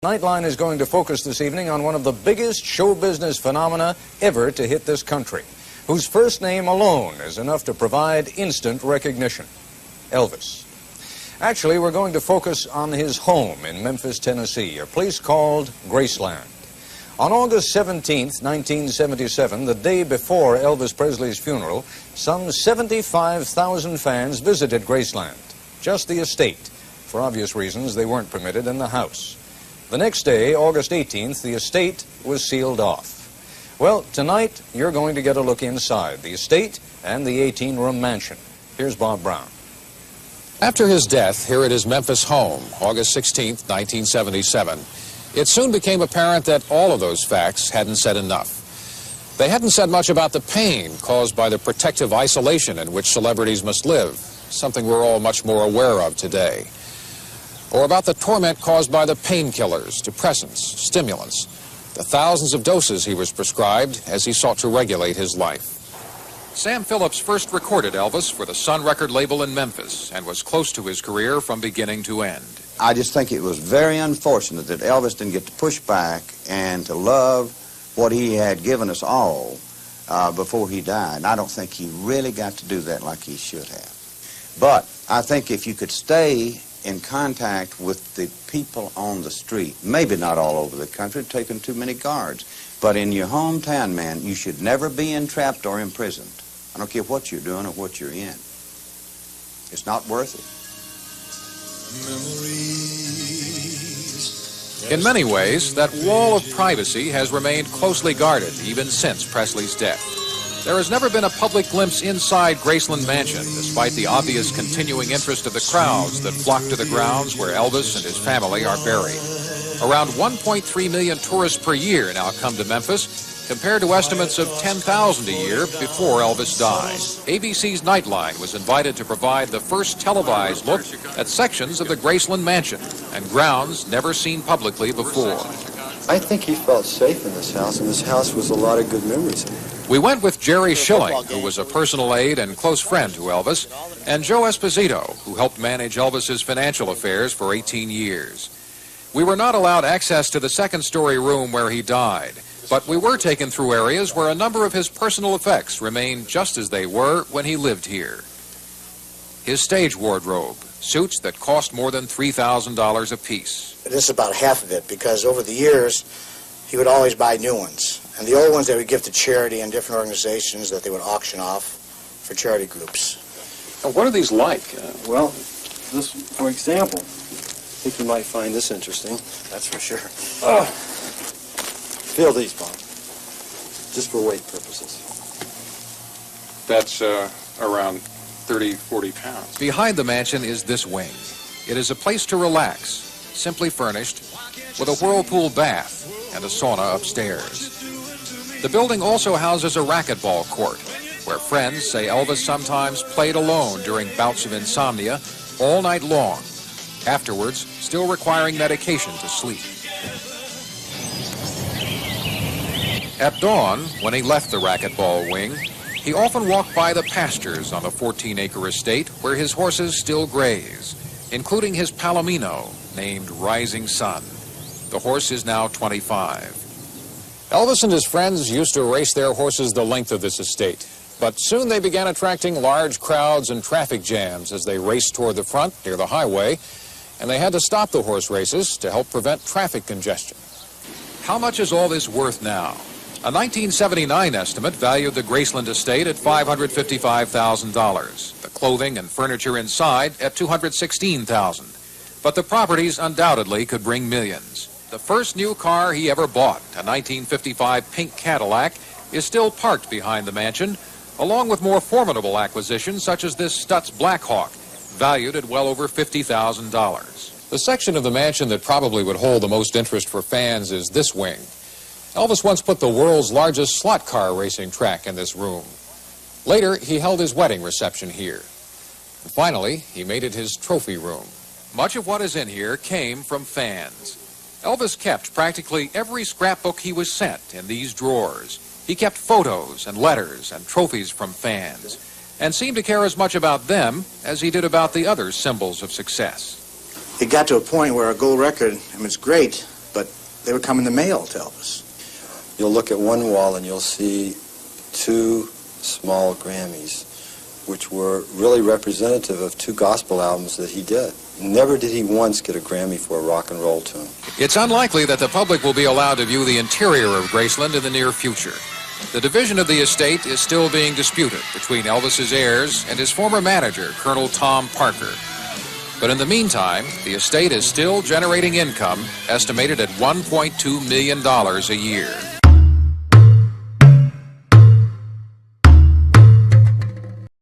Nightline is going to focus this evening on one of the biggest show business phenomena ever to hit this country, whose first name alone is enough to provide instant recognition: Elvis. Actually, we're going to focus on his home in Memphis, Tennessee, a place called Graceland. On August 17th, 1977, the day before Elvis Presley's funeral, some 75,000 fans visited Graceland, just the estate. For obvious reasons, they weren't permitted in the house. The next day, August 18th, the estate was sealed off. Well, tonight, you're going to get a look inside the estate and the 18-room mansion. Here's Bob Brown. After his death here at his Memphis home, August 16th, 1977, it soon became apparent that all of those facts hadn't said enough. They hadn't said much about the pain caused by the protective isolation in which celebrities must live, something we're all much more aware of today. Or about the torment caused by the painkillers, depressants, stimulants, the thousands of doses he was prescribed as he sought to regulate his life. Sam Phillips first recorded Elvis for the Sun record label in Memphis and was close to his career from beginning to end. I just think it was very unfortunate that Elvis didn't get to push back and to love what he had given us all before he died. And I don't think he really got to do that like he should have. But I think if you could stay in contact with the people on the street, maybe not all over the country, taking too many guards, but in your hometown, man, you should never be entrapped or imprisoned. I don't care what you're doing or what you're in. It's not worth it. In many ways, that wall of privacy has remained closely guarded even since Presley's death. There has never been a public glimpse inside Graceland Mansion, despite the obvious continuing interest of the crowds that flock to the grounds where Elvis and his family are buried. Around 1.3 million tourists per year now come to Memphis, compared to estimates of 10,000 a year before Elvis died. ABC's Nightline was invited to provide the first televised look at sections of the Graceland Mansion and grounds never seen publicly before. I think he felt safe in this house, and this house was a lot of good memories. We went with Jerry Schilling, who was a personal aide and close friend to Elvis, and Joe Esposito, who helped manage Elvis's financial affairs for 18 years. We were not allowed access to the second-story room where he died, but we were taken through areas where a number of his personal effects remained just as they were when he lived here. His stage wardrobe, suits that cost more than $3,000 apiece. This is about half of it, because over the years, he would always buy new ones. And the old ones they would give to charity and different organizations that they would auction off for charity groups. What are these like? Well, this, for example, I think you might find this interesting. That's for sure. Feel these, Bob. Just for weight purposes. That's around 30, 40 pounds. Behind the mansion is this wing. It is a place to relax, simply furnished, with a whirlpool bath and a sauna upstairs. The building also houses a racquetball court, where friends say Elvis sometimes played alone during bouts of insomnia all night long, afterwards still requiring medication to sleep. At dawn, when he left the racquetball wing, he often walked by the pastures on the 14-acre estate where his horses still graze, including his Palomino, named Rising Sun. The horse is now 25. Elvis and his friends used to race their horses the length of this estate, but soon they began attracting large crowds and traffic jams as they raced toward the front near the highway, and they had to stop the horse races to help prevent traffic congestion. How much is all this worth now? A 1979 estimate valued the Graceland estate at $555,000, the clothing and furniture inside at $216,000. But the properties undoubtedly could bring millions. The first new car he ever bought, a 1955 pink Cadillac, is still parked behind the mansion, along with more formidable acquisitions such as this Stutz Blackhawk, valued at well over $50,000. The section of the mansion that probably would hold the most interest for fans is this wing. Elvis once put the world's largest slot car racing track in this room. Later, he held his wedding reception here. And finally, he made it his trophy room. Much of what is in here came from fans. Elvis kept practically every scrapbook he was sent in these drawers. He kept photos and letters and trophies from fans, and seemed to care as much about them as he did about the other symbols of success. It got to a point where a gold record, I mean, it's great, but they would come in the mail to Elvis. You'll look at one wall and you'll see 2 small Grammys, which were really representative of 2 gospel albums that he did. Never did he once get a Grammy for a rock and roll tune. It's unlikely that the public will be allowed to view the interior of Graceland in the near future. The division of the estate is still being disputed between Elvis's heirs and his former manager, Colonel Tom Parker. But in the meantime, the estate is still generating income estimated at $1.2 million a year.